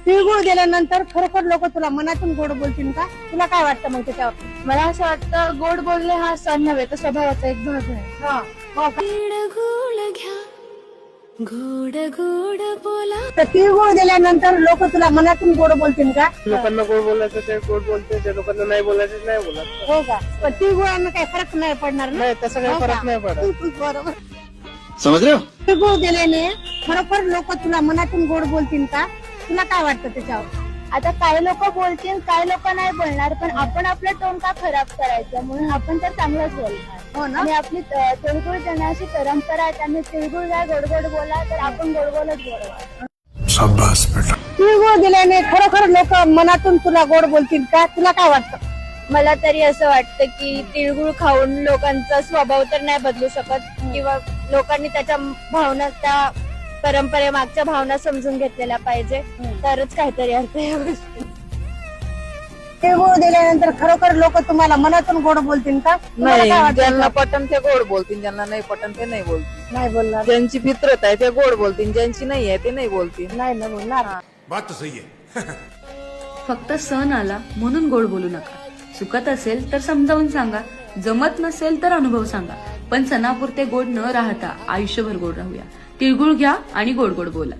तिळगुळ दिल्यानंतर खरोखर लोक तुला मनातून गोड बोलतील का? तुला काय वाटतं मग त्याच्यावर? मला असं वाटतं गोड बोलणे हा सण नव्हे तर स्वभावाचा एक भाग आहे. हो का? तर तिळगुळ दिल्यानंतर लोक तुला मनातून गोड बोलतील का? लोकांना गोड बोलायचं ते गोड बोलते, जे लोकांना नाही बोलायचं नाही बोलत. हो का? पण तिळगुळांना काही फरक नाही पडणार ना? नाही तसं काही हो फरक का? नाही पडत. बरोबर. समझ रहे हो? तिळगुळ दिल्याने खरोखर लोक तुला मनातून गोड बोलतील का? तुला काय वाटतं त्याच्यावर? आता काही लोक बोलतील, काही लोक नाही बोलणार, पण आपण आपलं टोन का खराब करायचं? म्हणून आपण तर चांगलंच बोलणार. हो ना? आणि आपली तिळगुळ देण्याची परंपरा आहे, त्यामुळे तिळगुळ काय गोड गोड बोला तर आपण गोड गोडच बोलवा. शाबाश बेटा. तिळगुळ दिल्याने खरोखर लोक मनातून तुला गोड बोलतील का? तुला काय वाटतं? मला तरी असं वाटतं की तिळगुळ खाऊन लोकांचा स्वभाव तर नाही बदलू शकत, किंवा लोकांनी त्याच्या भावना, त्या परंपरेमागच्या भावना समजून घेतलेल्या पाहिजे, तरच काहीतरी अर्थ आहे या गोष्टी. तिळगुळ दिल्यानंतर खरोखर लोक तुम्हाला मनातून गोड बोलतील का? तुम्हाला काय नाही, वाटतं? ज्यांना पटन ते गोड बोलतील, ज्यांना नाही पटन ते नाही बोलतील. नाही बोलणार. ज्यांची फितरत आहे ते गोड बोलतील, ज्यांची नाही आहे ते नाही बोलतील. नाही ना बोलणार. बात तो सही है. फक्त सण आला म्हणून गोड बोलू नका. चुकत असेल तर समजावून सांगा, जमत नसेल तर अनुभव सांगा. पण सणापुरते गोड न राहता आयुष्यभर गोड राहूया. तिळगुळ घ्या आणि गोड गोड बोला.